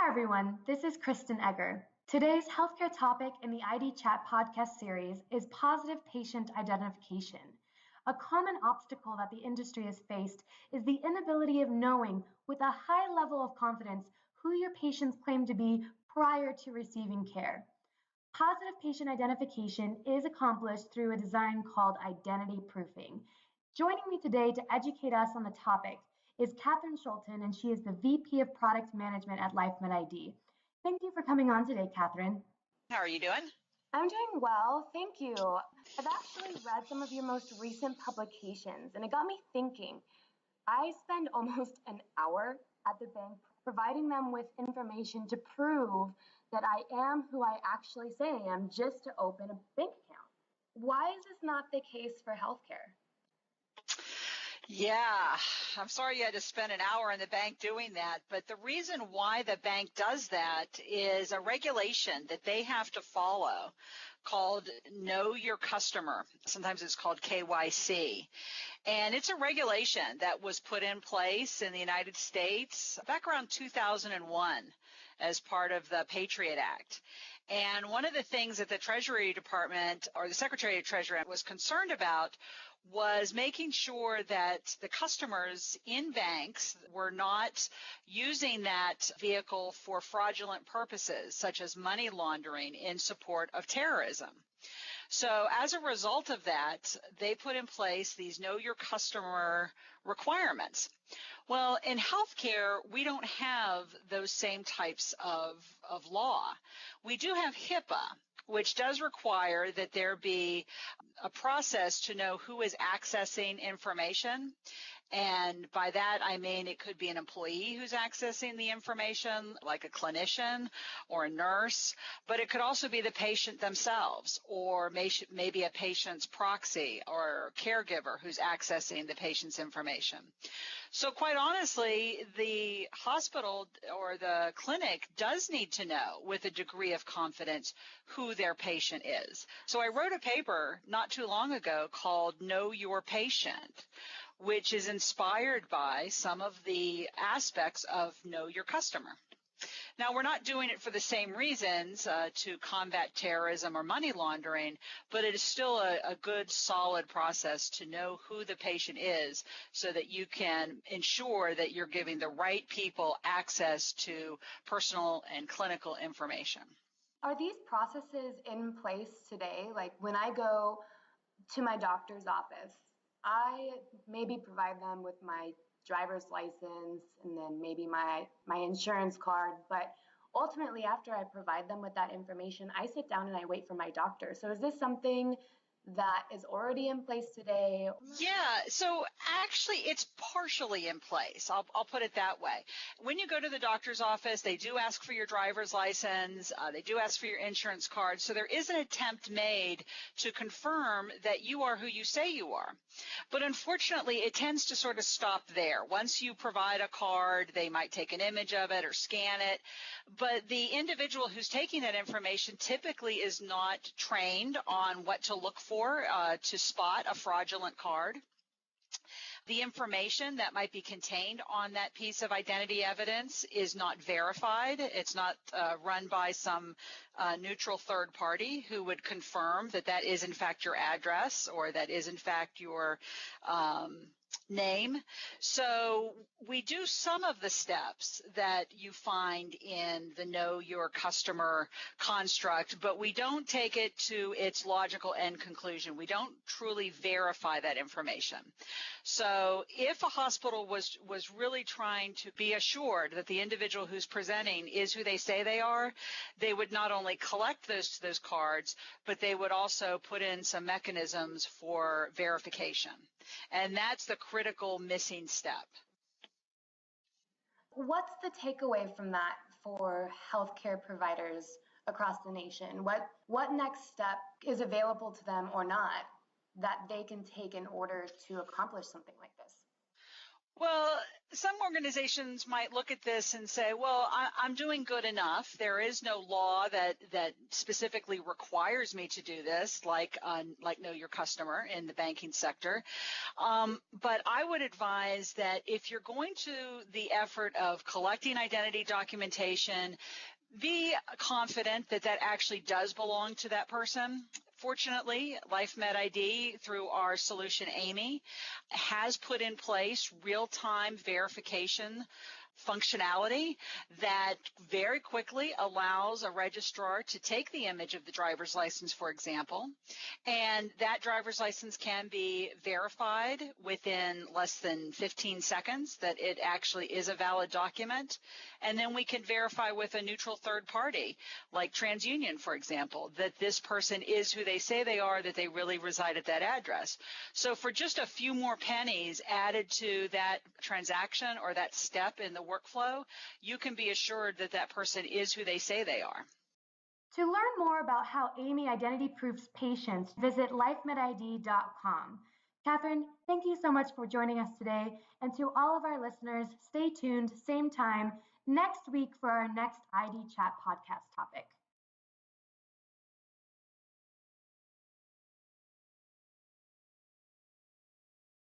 Hi everyone, this is Kristen Egger. Today's healthcare topic in the IDChat Podcast series is positive patient identification. A common obstacle that the industry has faced is the inability of knowing with a high level of confidence who your patients claim to be prior to receiving care. Positive patient identification is accomplished through a design called identity proofing. Joining me today to educate us on the topic is Catherine Schulten, and she is the VP of Product Management at LifeMed ID. Thank you for coming on today, Catherine. How are you doing? I'm doing well, thank you. I've actually read some of your most recent publications, and it got me thinking. I spend almost an hour at the bank providing them with information to prove that I am who I actually say I am just to open a bank account. Why is this not the case for healthcare? Yeah, I'm sorry you had to spend an hour in the bank doing that, but the reason why the bank does that is a regulation that they have to follow called Know Your Customer. Sometimes it's called KYC. And it's a regulation that was put in place in the United States back around 2001 as part of the Patriot Act. And one of the things that the Treasury Department or the Secretary of Treasury was concerned about was making sure that the customers in banks were not using that vehicle for fraudulent purposes, such as money laundering in support of terrorism. So as a result of that, they put in place these Know Your Customer requirements. Well, in healthcare, we don't have those same types of law. We do have HIPAA, which does require that there be a process to know who is accessing information. And by that, I mean it could be an employee who's accessing the information, like a clinician or a nurse, but it could also be the patient themselves, or maybe a patient's proxy or caregiver who's accessing the patient's information. So quite honestly, the hospital or the clinic does need to know with a degree of confidence who their patient is. So I wrote a paper not too long ago called Know Your Patient, which is inspired by some of the aspects of Know Your Customer. Now, we're not doing it for the same reasons to combat terrorism or money laundering, but it is still a good, solid process to know who the patient is so that you can ensure that you're giving the right people access to personal and clinical information. Are these processes in place today? Like when I go to my doctor's office, I maybe provide them with my driver's license and then maybe my insurance card, but ultimately after I provide them with that information, I sit down and I wait for my doctor. So is this something that is already in place today? Yeah, so actually it's partially in place. I'll put it that way. When you go to the doctor's office, they do ask for your driver's license. They do ask for your insurance card. So there is an attempt made to confirm that you are who you say you are. But unfortunately, it tends to sort of stop there. Once you provide a card, they might take an image of it or scan it. But the individual who's taking that information typically is not trained on what to look for to spot a fraudulent card. The information that might be contained on that piece of identity evidence is not verified. It's not run by some neutral third party who would confirm that that is in fact your address or that is in fact your name. So we do some of the steps that you find in the Know Your Customer construct, but we don't take it to its logical end conclusion. We don't truly verify that information. So if a hospital was really trying to be assured that the individual who's presenting is who they say they are, they would not only collect those cards, but they would also put in some mechanisms for verification. And that's the critical missing step. What's the takeaway from that for healthcare providers across the nation? What next step is available to them or not that they can take in order to accomplish something like this? Well, some organizations might look at this and say, well, I'm doing good enough. There is no law that specifically requires me to do this, like know your customer in the banking sector. But I would advise that if you're going to the effort of collecting identity documentation, be confident that that actually does belong to that person. Fortunately, LifeMed ID, through our solution Amy, has put in place real-time verification functionality that very quickly allows a registrar to take the image of the driver's license, for example, and that driver's license can be verified within less than 15 seconds that it actually is a valid document. And then we can verify with a neutral third party, like TransUnion, for example, that this person is who they say they are, that they really reside at that address. So for just a few more pennies added to that transaction or that step in the workflow, you can be assured that that person is who they say they are. To learn more about how Amy identity proofs patients, visit lifemedid.com. Catherine, thank you so much for joining us today. And to all of our listeners, stay tuned, same time next week for our next IDChat podcast topic.